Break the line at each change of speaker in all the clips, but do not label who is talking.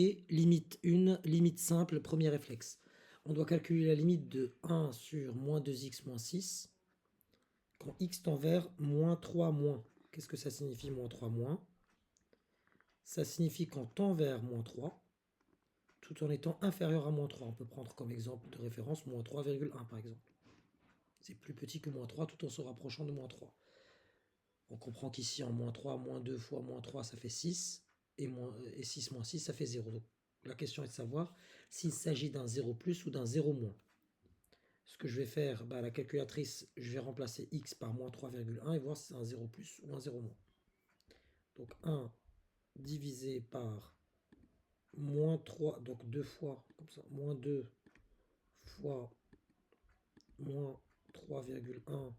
Et limite 1, limite simple, premier réflexe. On doit calculer la limite de 1 sur moins 2x moins 6 quand x tend vers moins 3 moins. Qu'est-ce que ça signifie moins 3 moins? Ça signifie qu'on tend vers moins 3 tout en étant inférieur à moins 3. On peut prendre comme exemple de référence moins 3,1 par exemple. C'est plus petit que moins 3 tout en se rapprochant de moins 3. On comprend qu'ici en moins 3, moins 2 fois moins 3 ça fait 6 et 6 moins 6 ça fait 0. Donc la question est de savoir s'il s'agit d'un 0 plus ou d'un 0 moins. Ce que je vais faire, à la calculatrice, je vais remplacer x par moins 3,1 et voir si c'est un 0 plus ou un 0 moins. Donc 1 divisé par moins 3, donc 2 fois, comme ça, moins 2 fois moins 3,1.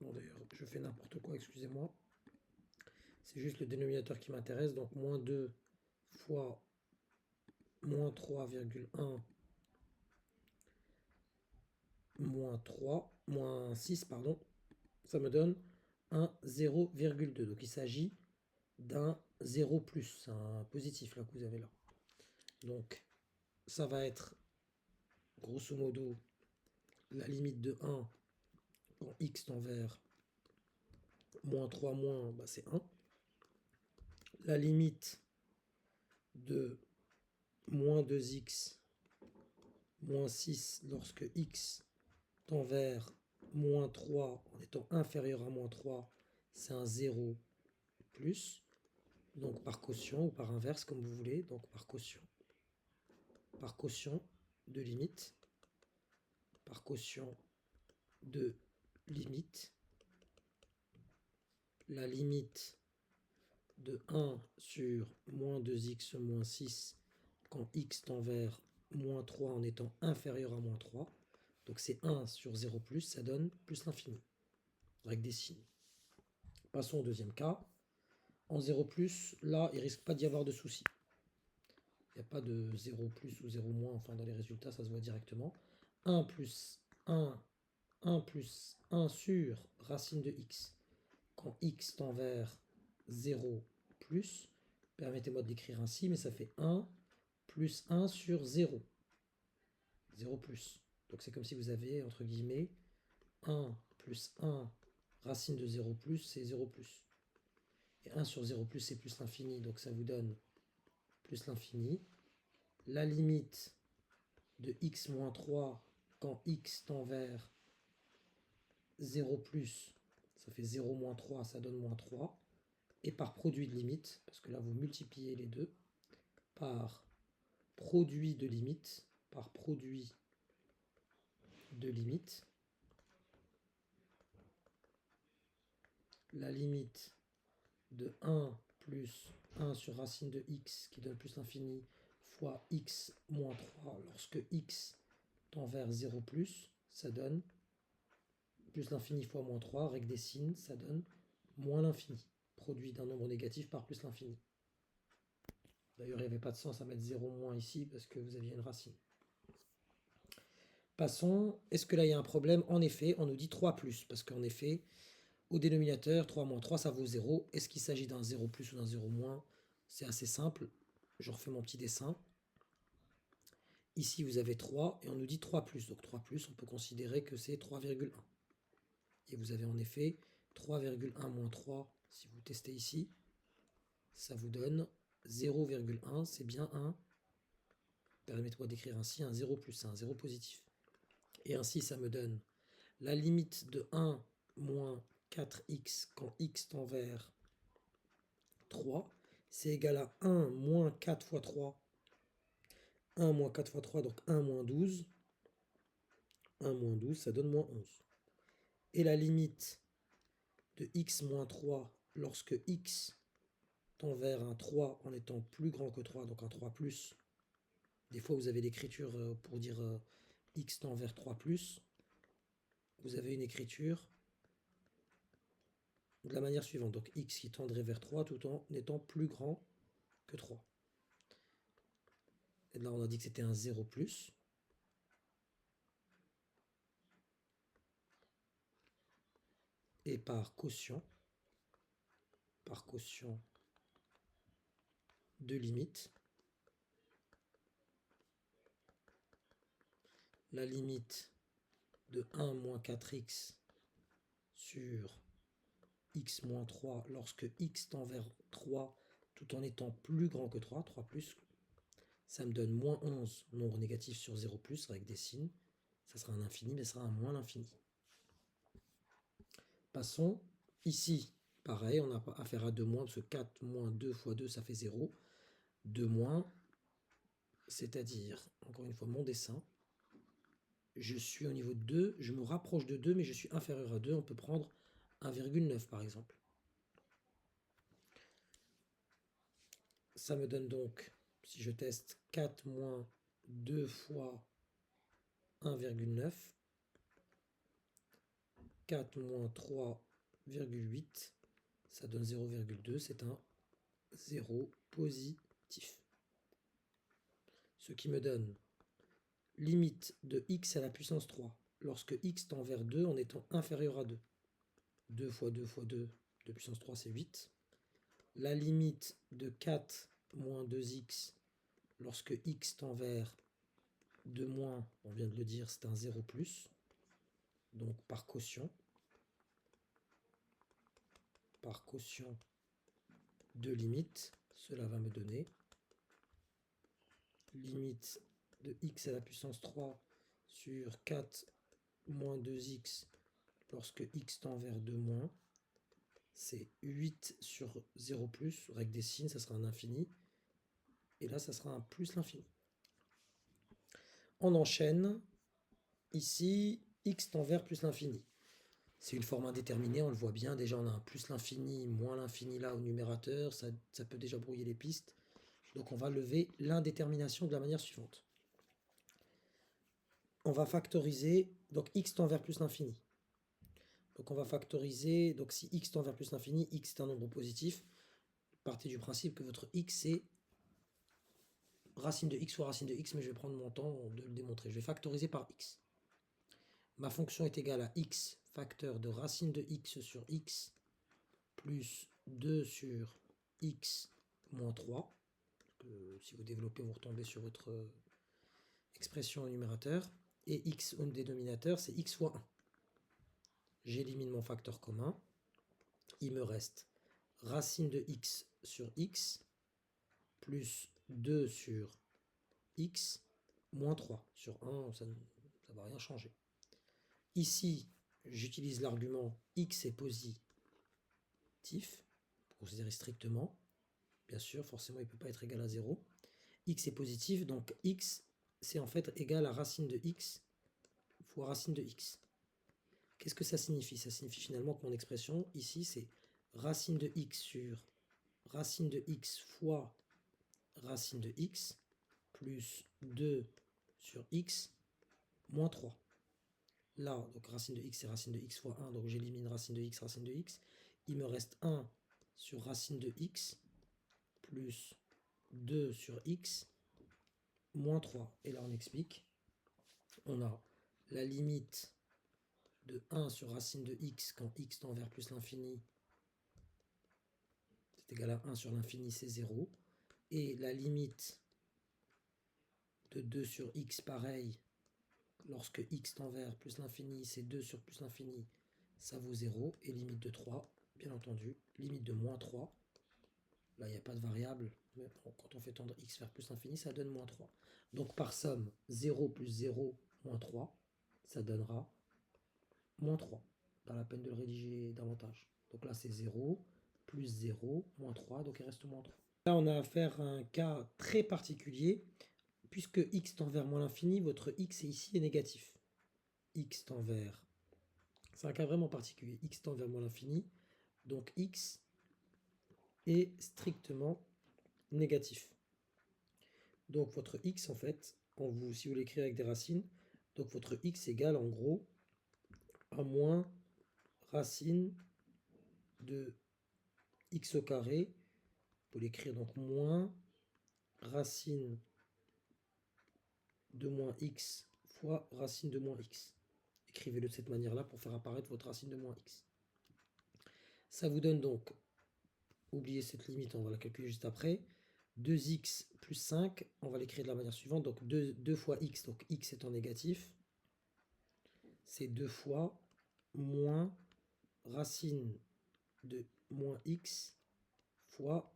Bon d'ailleurs, je fais n'importe quoi, excusez-moi. C'est juste le dénominateur qui m'intéresse, donc moins 2 fois moins 3,1 moins 3, moins 6, pardon, ça me donne un 0,2. Donc il s'agit d'un 0 plus, c'est un positif là que vous avez là. Donc ça va être grosso modo la limite de 1 quand x tend vers moins 3 moins, c'est 1. La limite de moins 2x moins 6 lorsque x tend vers moins 3 en étant inférieur à moins 3, c'est un 0 plus. Donc par quotient ou par inverse comme vous voulez, donc par quotient. Par quotient de limite, par quotient de limite, la limite de 1 sur moins 2x moins 6 quand x tend vers moins 3 en étant inférieur à moins 3. Donc c'est 1 sur 0 plus, ça donne plus l'infini, avec des signes. Passons au deuxième cas. En 0 plus, là, il ne risque pas d'y avoir de soucis. Il n'y a pas de 0 plus ou 0 moins, enfin dans les résultats, ça se voit directement. 1 plus 1, 1 plus 1 sur racine de x. Quand x tend vers 0 plus, permettez-moi de l'écrire ainsi, mais ça fait 1 plus 1 sur 0. 0 plus. Donc c'est comme si vous avez, entre guillemets, 1 plus 1 racine de 0 plus, c'est 0 plus. Et 1 sur 0 plus, c'est plus l'infini, donc ça vous donne plus l'infini. La limite de x moins 3 quand x tend vers 0 plus, ça fait 0 moins 3, ça donne moins 3. Et par produit de limite, parce que là vous multipliez les deux, par produit de limite, la limite de 1 plus 1 sur racine de x qui donne plus l'infini fois x moins 3 lorsque x tend vers 0 plus, ça donne plus l'infini fois moins 3, règle des signes, ça donne moins l'infini. Produit d'un nombre négatif par plus l'infini. D'ailleurs, il n'y avait pas de sens à mettre 0 moins ici parce que vous aviez une racine. Passons, est-ce que là il y a un problème? En effet, on nous dit 3 plus, parce qu'en effet, au dénominateur, 3 moins 3, ça vaut 0. Est-ce qu'il s'agit d'un 0 plus ou d'un 0 moins? C'est assez simple. Je refais mon petit dessin. Ici, vous avez 3 et on nous dit 3 plus. Donc 3 plus, on peut considérer que c'est 3,1. Et vous avez en effet 3,1 moins 3, si vous testez ici, ça vous donne 0,1, c'est bien un, permettez-moi d'écrire ainsi, un 0 plus, un 0 positif. Et ainsi, ça me donne la limite de 1 moins 4x quand x tend vers 3, c'est égal à 1 moins 4 fois 3. 1 moins 4 fois 3, donc 1 moins 12. 1 moins 12, ça donne moins 11. Et la limite de x moins 3 lorsque x tend vers un 3 en étant plus grand que 3, donc un 3 plus. Des fois, vous avez l'écriture pour dire x tend vers 3 plus. Vous avez une écriture de la manière suivante. Donc x qui tendrait vers 3 tout en étant plus grand que 3. Et là, on a dit que c'était un 0 plus. Et par quotient deux limites. La limite de 1 moins 4x sur x moins 3 lorsque x tend vers 3 tout en étant plus grand que 3, 3 plus, ça me donne moins 11, nombre négatif sur 0 plus avec des signes. Ça sera un infini, mais ça sera un moins l'infini. Passons ici. Pareil, on a affaire à 2 moins, parce que 4 moins 2 fois 2, ça fait 0. 2 moins, c'est-à-dire, encore une fois, mon dessin. Je suis au niveau de 2, je me rapproche de 2, mais je suis inférieur à 2. On peut prendre 1,9 par exemple. Ça me donne donc, si je teste 4 moins 2 fois 1,9, 4 moins 3,8, ça donne 0,2, c'est un 0 positif. Ce qui me donne limite de x à la puissance 3, lorsque x tend vers 2 en étant inférieur à 2. 2 fois 2 fois 2 de puissance 3, c'est 8. La limite de 4 moins 2x lorsque x tend vers 2 moins, on vient de le dire, c'est un 0 plus. Donc par quotient de limite, cela va me donner limite de x à la puissance 3 sur 4 moins 2x lorsque x tend vers 2 moins, c'est 8 sur 0 plus, règle des signes, ça sera un infini, et là ça sera un plus l'infini. On enchaîne, ici, x tend vers plus l'infini. C'est une forme indéterminée, on le voit bien, déjà on a un plus l'infini, moins l'infini là au numérateur, ça peut déjà brouiller les pistes. Donc on va lever l'indétermination de la manière suivante. On va factoriser, donc x tend vers plus l'infini. Donc on va factoriser, donc si x tend vers plus l'infini, x est un nombre positif, partez du principe que votre x est racine de x fois racine de x, mais je vais prendre mon temps de le démontrer. Je vais factoriser par x. Ma fonction est égale à x facteur de racine de x sur x plus 2 sur x moins 3. Si vous développez, vous retombez sur votre expression au numérateur. Et x au dénominateur, c'est x fois 1. J'élimine mon facteur commun. Il me reste racine de x sur x plus 2 sur x moins 3. Sur 1, ça ne va rien changer. Ici, j'utilise l'argument x est positif, pour considérer strictement. Bien sûr, forcément, il ne peut pas être égal à 0. X est positif, donc x, c'est en fait égal à racine de x fois racine de x. Qu'est-ce que ça signifie? Ça signifie finalement que mon expression, ici, c'est racine de x sur racine de x fois racine de x plus 2 sur x moins 3. Là, donc racine de x, c'est racine de x fois 1, donc j'élimine racine de x, racine de x. Il me reste 1 sur racine de x plus 2 sur x moins 3. Et là, on explique. On a la limite de 1 sur racine de x quand x tend vers plus l'infini, c'est égal à 1 sur l'infini, c'est 0. Et la limite de 2 sur x, pareil, lorsque x tend vers plus l'infini, c'est 2 sur plus l'infini, ça vaut 0. Et limite de 3, bien entendu, limite de moins 3. Là, il n'y a pas de variable, mais quand on fait tendre x vers plus l'infini, ça donne moins 3. Donc par somme, 0 plus 0 moins 3, ça donnera moins 3. Pas la peine de le rédiger davantage. Donc là, c'est 0, plus 0, moins 3, donc il reste moins 3. Là, on a affaire à un cas très particulier. Puisque x tend vers moins l'infini, votre x ici est négatif. X tend vers... C'est un cas vraiment particulier. X tend vers moins l'infini, donc x est strictement négatif. Donc votre x, en fait, si vous l'écrivez avec des racines, donc votre x égale en gros à moins racine de x au carré. Vous pouvez l'écrire donc moins racine de moins x fois racine de moins x. Écrivez-le de cette manière-là pour faire apparaître votre racine de moins x. Ça vous donne donc, oubliez cette limite, on va la calculer juste après, 2x plus 5, on va l'écrire de la manière suivante. Donc 2 fois x, donc x étant négatif, c'est 2 fois moins racine de moins x fois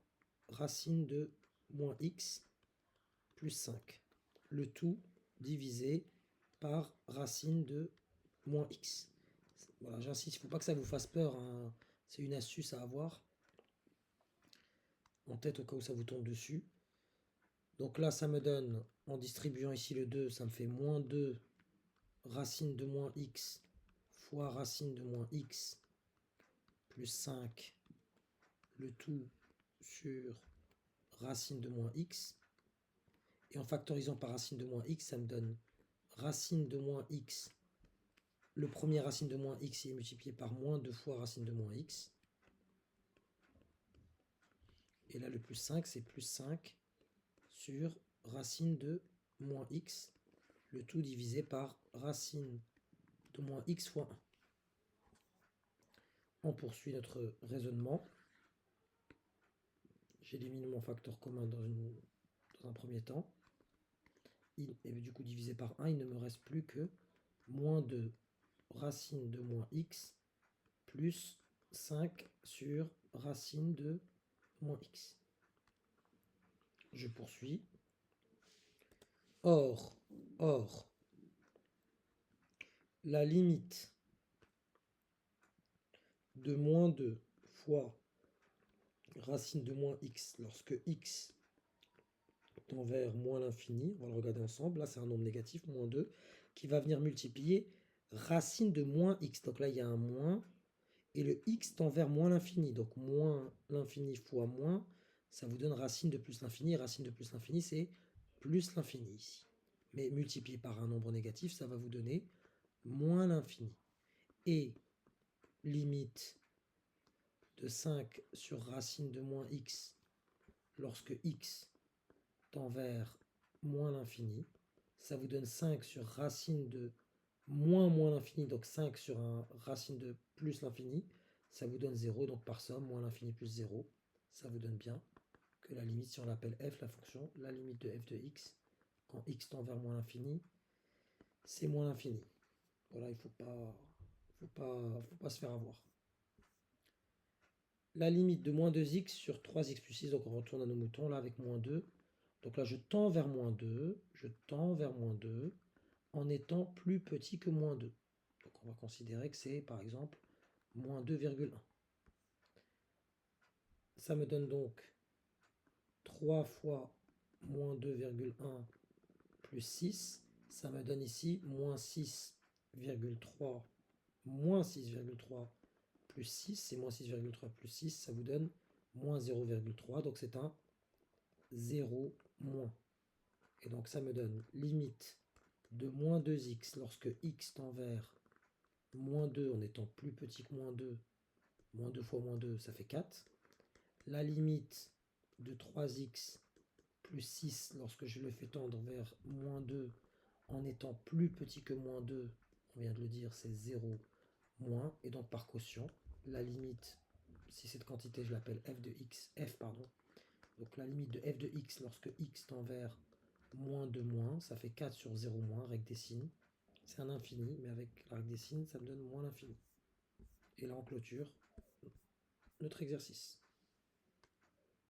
racine de moins x plus 5. Le tout divisé par racine de moins x. Voilà, j'insiste, il ne faut pas que ça vous fasse peur, hein. C'est une astuce à avoir en tête au cas où ça vous tombe dessus. Donc là, ça me donne, en distribuant ici le 2, ça me fait moins 2 racine de moins x fois racine de moins x plus 5, le tout sur racine de moins x. Et en factorisant par racine de moins x, ça me donne racine de moins x. Le premier racine de moins x est multiplié par moins 2 fois racine de moins x. Et là, le plus 5, c'est plus 5 sur racine de moins x, le tout divisé par racine de moins x fois 1. On poursuit notre raisonnement. J'élimine mon facteur commun dans un premier temps. Il est du coup divisé par 1, il ne me reste plus que moins 2 racine de moins x plus 5 sur racine de moins x. Je poursuis. Or, la limite de moins 2 fois racine de moins x lorsque x tend vers moins l'infini, on va le regarder ensemble, là c'est un nombre négatif, moins 2, qui va venir multiplier racine de moins x. Donc là il y a un moins, et le x tend vers moins l'infini, donc moins l'infini fois moins, ça vous donne racine de plus l'infini, racine de plus l'infini c'est plus l'infini ici. Mais multiplié par un nombre négatif, ça va vous donner moins l'infini. Et limite de 5 sur racine de moins x lorsque x tend vers moins l'infini, ça vous donne 5 sur racine de moins l'infini, donc 5 sur un racine de plus l'infini, ça vous donne 0, donc par somme, moins l'infini plus 0, ça vous donne bien que la limite, si on l'appelle f, la fonction, la limite de f de x, quand x tend vers moins l'infini, c'est moins l'infini. Voilà, il faut pas se faire avoir. La limite de moins 2x sur 3x plus 6, donc on retourne à nos moutons, là avec moins 2. Donc là, je tends vers moins 2, en étant plus petit que moins 2. Donc on va considérer que c'est, par exemple, moins 2,1. Ça me donne donc 3 fois moins 2,1 plus 6. Ça me donne ici moins 6,3 plus 6. C'est moins 6,3 plus 6, ça vous donne moins 0,3. Donc c'est un 0 moins. Et donc ça me donne limite de moins 2x lorsque x tend vers moins 2 en étant plus petit que moins 2 fois moins 2, ça fait 4. La limite de 3x plus 6 lorsque je le fais tendre vers moins 2 en étant plus petit que moins 2, on vient de le dire, c'est 0 moins. Et donc par quotient, la limite, si cette quantité je l'appelle f, donc la limite de f de x lorsque x tend vers moins 2 moins, ça fait 4 sur 0 moins, règle des signes. C'est un infini, mais avec la règle des signes, ça me donne moins l'infini. Et là, on clôture notre exercice.